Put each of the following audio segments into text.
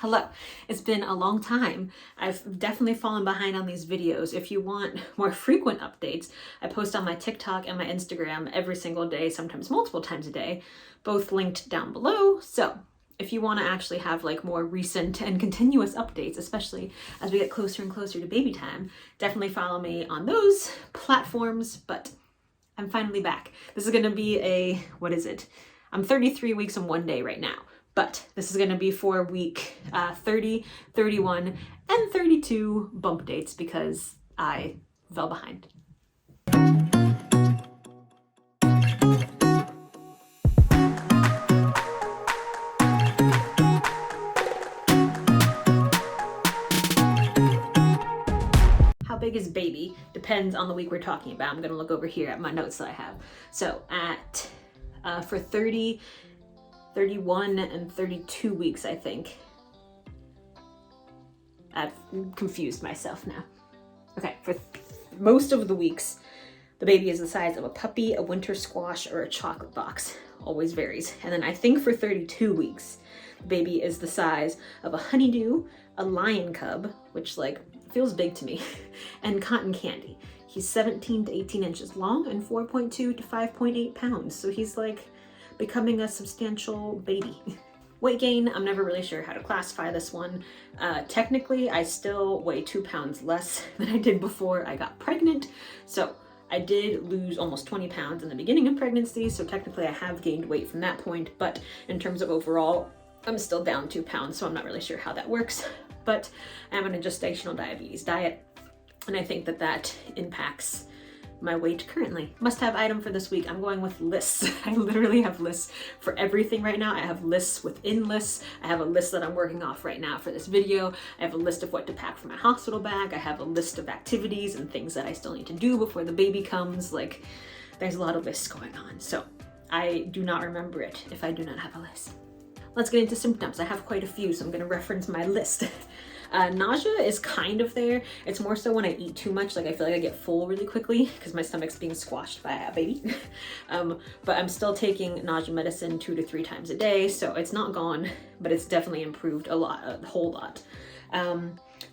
Hello. It's been a long time. I've definitely fallen behind on these videos. If you want more frequent updates, I post on my TikTok and my Instagram every single day, sometimes multiple times a day, both linked down below. So if you want to actually have like more recent and continuous updates, especially as we get closer and closer to baby time, definitely follow me on those platforms. But I'm finally back. This is going to be I'm 33 weeks and 1 day right now. But this is going to be for week 30, 31, and 32 bump dates because I fell behind. How big is baby? Depends on the week we're talking about. I'm going to look over here at my notes that I have. So for 30, 31 and 32 weeks, I think. I've confused myself now. Okay, for most of the weeks, the baby is the size of a puppy, a winter squash, or a chocolate box. Always varies. And then I think for 32 weeks, the baby is the size of a honeydew, a lion cub, which like feels big to me, and cotton candy. He's 17 to 18 inches long and 4.2 to 5.8 pounds. So he's like becoming a substantial baby. Weight gain, I'm never really sure how to classify this one. Technically, I still weigh 2 pounds less than I did before I got pregnant. So I did lose almost 20 pounds in the beginning of pregnancy. So technically I have gained weight from that point. But in terms of overall, I'm still down 2 pounds. So I'm not really sure how that works. But I'm on a gestational diabetes diet. And I think that impacts my weight currently. Must-have item for this week, I'm going with lists. I literally have lists for everything right now. I have lists within lists. I have a list that I'm working off right now for this video. I have a list of what to pack for my hospital bag. I have a list of activities and things that I still need to do before the baby comes. Like, there's a lot of lists going on. So I do not remember it if I do not have a list. Let's get into symptoms. I have quite a few, so I'm gonna reference my list. Nausea is kind of there. It's more so when I eat too much, like I feel like I get full really quickly because my stomach's being squashed by a baby. But I'm still taking nausea medicine 2 to 3 times a day, so it's not gone, but it's definitely improved a lot, a whole lot.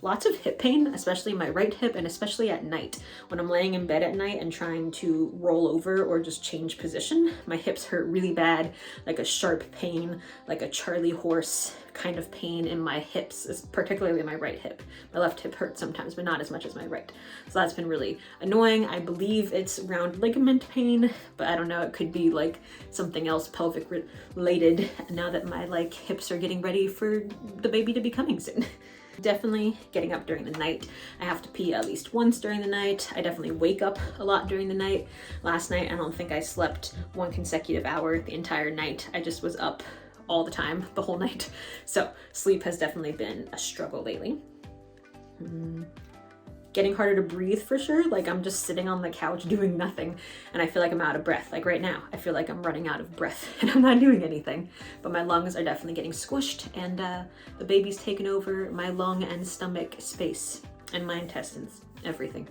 Lots of hip pain, especially my right hip and especially at night. When I'm laying in bed at night and trying to roll over or just change position, my hips hurt really bad, like a sharp pain, like a Charlie horse kind of pain in my hips, particularly my right hip. My left hip hurts sometimes, but not as much as my right. So that's been really annoying. I believe it's round ligament pain, but I don't know, it could be like something else pelvic related now that my like hips are getting ready for the baby to be coming soon. Definitely getting up during the night. I have to pee at least once during the night. I definitely wake up a lot during the night. Last night, I don't think I slept 1 consecutive hour the entire night. I just was up all the time, the whole night. So sleep has definitely been a struggle lately. Getting harder to breathe for sure. Like I'm just sitting on the couch doing nothing and I feel like I'm out of breath. Like right now, I feel like I'm running out of breath and I'm not doing anything, but my lungs are definitely getting squished and the baby's taken over my lung and stomach space and my intestines, everything.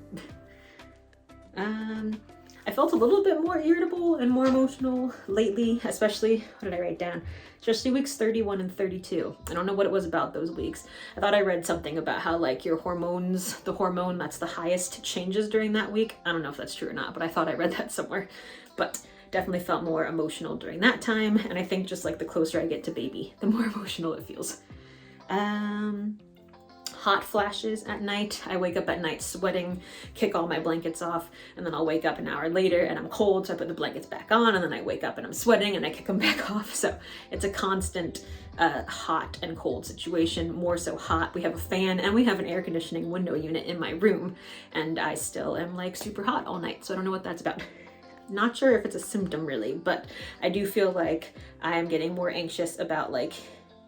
I felt a little bit more irritable and more emotional lately, especially, what did I write down? Especially weeks 31 and 32. I don't know what it was about those weeks. I thought I read something about how like your hormones, the hormone that's the highest changes during that week. I don't know if that's true or not, but I thought I read that somewhere. But definitely felt more emotional during that time. And I think just like the closer I get to baby, the more emotional it feels. Hot flashes at night. I wake up at night sweating, kick all my blankets off, and then I'll wake up an hour later and I'm cold, so I put the blankets back on, and then I wake up and I'm sweating and I kick them back off. So it's a constant hot and cold situation, more so hot. We have a fan and we have an air conditioning window unit in my room, and I still am like super hot all night, so I don't know what that's about. Not sure if it's a symptom really, but I do feel like I'm getting more anxious about like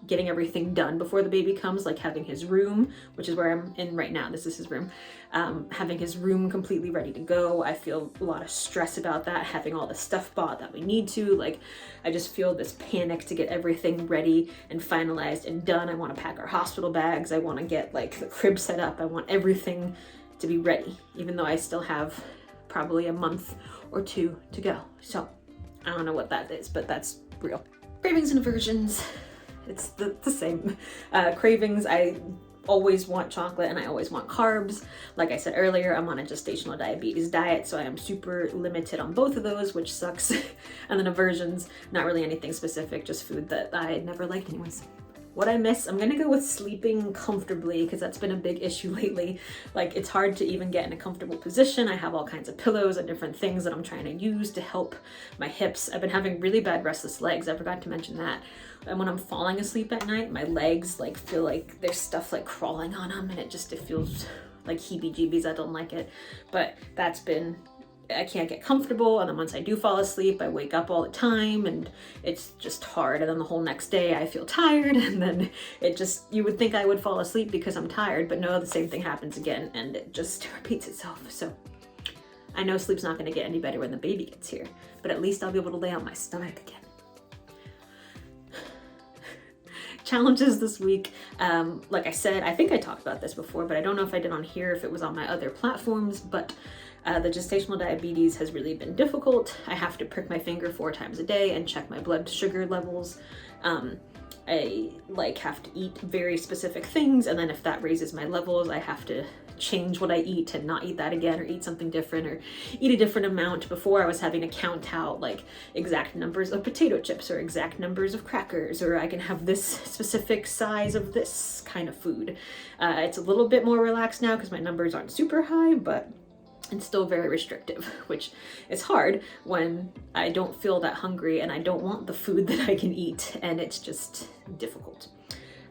getting everything done before the baby comes, like having his room, which is where I'm in right now, this is his room, having his room completely ready to go. I feel a lot of stress about that, having all the stuff bought that we need to, like, I just feel this panic to get everything ready and finalized and done. I want to pack our hospital bags. I want to get like the crib set up. I want everything to be ready, even though I still have probably a month or 2 to go. So I don't know what that is, but that's real. Cravings and aversions. It's the same. Cravings, I always want chocolate and I always want carbs. Like I said earlier, I'm on a gestational diabetes diet, so I am super limited on both of those, which sucks. And then aversions, not really anything specific, just food that I never liked anyways. What I miss, I'm gonna go with sleeping comfortably, because that's been a big issue lately. Like, it's hard to even get in a comfortable position. I have all kinds of pillows and different things that I'm trying to use to help my hips. I've been having really bad restless legs. I forgot to mention that. And when I'm falling asleep at night, my legs like feel like there's stuff like crawling on them, and it feels like heebie-jeebies. I don't like it. But that's been, I can't get comfortable, and then once I do fall asleep, I wake up all the time, and it's just hard. And then the whole next day I feel tired, and then you would think I would fall asleep because I'm tired, but no, the same thing happens again, and it just repeats itself. So I know sleep's not gonna get any better when the baby gets here, but at least I'll be able to lay on my stomach again. Challenges this week. Like I said, I think I talked about this before, but I don't know if I did on here, if it was on my other platforms, but the gestational diabetes has really been difficult. I have to prick my finger 4 times a day and check my blood sugar levels. I have to eat very specific things, and then if that raises my levels, I have to change what I eat and not eat that again, or eat something different, or eat a different amount. Before, I was having to count out like exact numbers of potato chips or exact numbers of crackers, or I can have this specific size of this kind of food. It's a little bit more relaxed now because my numbers aren't super high, but it's still very restrictive, which is hard when I don't feel that hungry and I don't want the food that I can eat, and it's just difficult.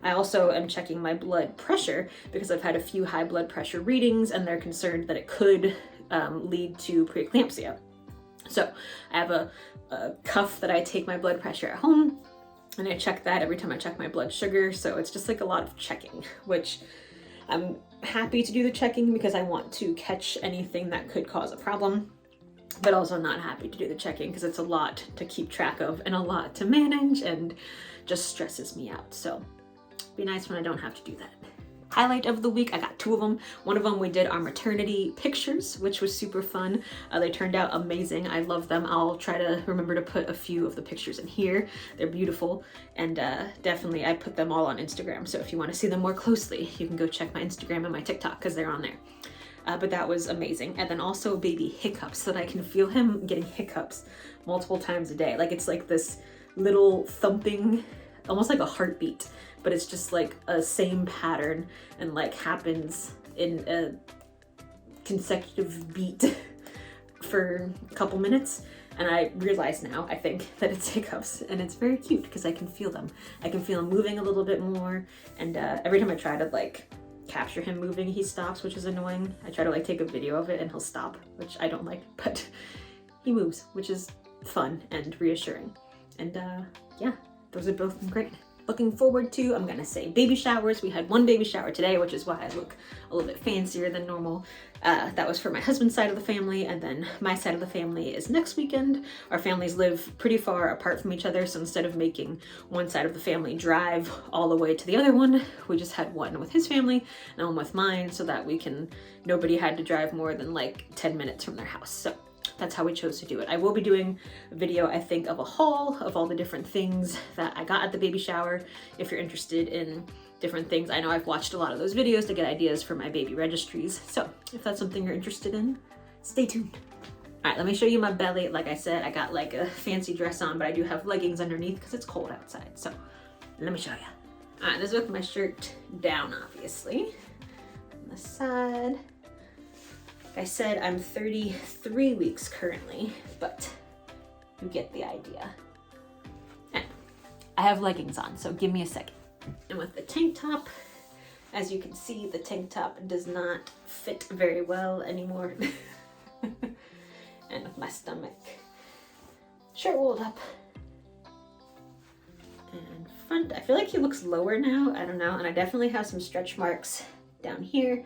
I also am checking my blood pressure because I've had a few high blood pressure readings, and they're concerned that it could lead to preeclampsia. So I have a cuff that I take my blood pressure at home, and I check that every time I check my blood sugar. So it's just like a lot of checking, which I'm happy to do the checking because I want to catch anything that could cause a problem, but also not happy to do the checking because it's a lot to keep track of and a lot to manage, and just stresses me out. So be nice when I don't have to do that. Highlight of the week, I got 2 of them. One of them, we did our maternity pictures, which was super fun. They turned out amazing. I love them. I'll try to remember to put a few of the pictures in here. They're beautiful, and definitely I put them all on Instagram. So if you want to see them more closely, you can go check my Instagram and my TikTok because they're on there. But that was amazing. And then also baby hiccups, so that I can feel him getting hiccups multiple times a day. Like, it's like this little thumping, almost like a heartbeat, but it's just like a same pattern and like happens in a consecutive beat for a couple minutes. And I realize now, I think, that it's hiccups, and it's very cute because I can feel them. I can feel him moving a little bit more, and every time I try to like capture him moving, he stops, which is annoying. I try to like take a video of it and he'll stop, which I don't like, but he moves, which is fun and reassuring. And yeah, those have both been great. Looking forward to, I'm gonna say, baby showers. We had 1 baby shower today, which is why I look a little bit fancier than normal. That was for my husband's side of the family, and then my side of the family is next weekend. Our families live pretty far apart from each other, so instead of making one side of the family drive all the way to the other one, we just had one with his family and one with mine, so that nobody had to drive more than like 10 minutes from their house. So that's how we chose to do it. I will be doing a video, I think, of a haul of all the different things that I got at the baby shower. If you're interested in different things, I know I've watched a lot of those videos to get ideas for my baby registries. So if that's something you're interested in, stay tuned. All right, let me show you my belly. Like I said, I got like a fancy dress on, but I do have leggings underneath because it's cold outside. So let me show you. All right, this is with my shirt down, obviously. On the side. Like I said, I'm 33 weeks currently, but you get the idea. And I have leggings on, so give me a second. And with the tank top, as you can see, the tank top does not fit very well anymore. And with my stomach, shirt rolled up. And front, I feel like he looks lower now, I don't know. And I definitely have some stretch marks down here.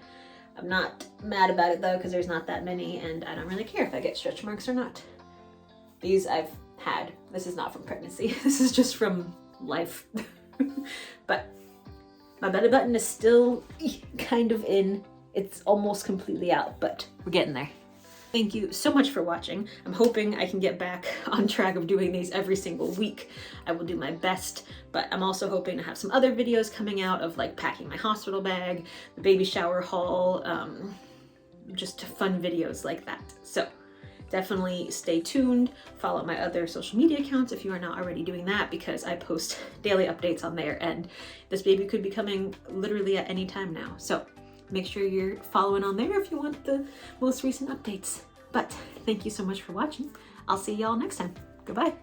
I'm not mad about it though, because there's not that many, and I don't really care if I get stretch marks or not. These I've had. This is not from pregnancy. This is just from life. But my belly button is still kind of in. It's almost completely out, but we're getting there. Thank you so much for watching. I'm hoping I can get back on track of doing these every single week. I will do my best, but I'm also hoping to have some other videos coming out of like packing my hospital bag, the baby shower haul, just fun videos like that. So definitely stay tuned. Follow my other social media accounts if you are not already doing that, because I post daily updates on there, and this baby could be coming literally at any time now. So make sure you're following on there if you want the most recent updates. But thank you so much for watching. I'll see y'all next time. Goodbye.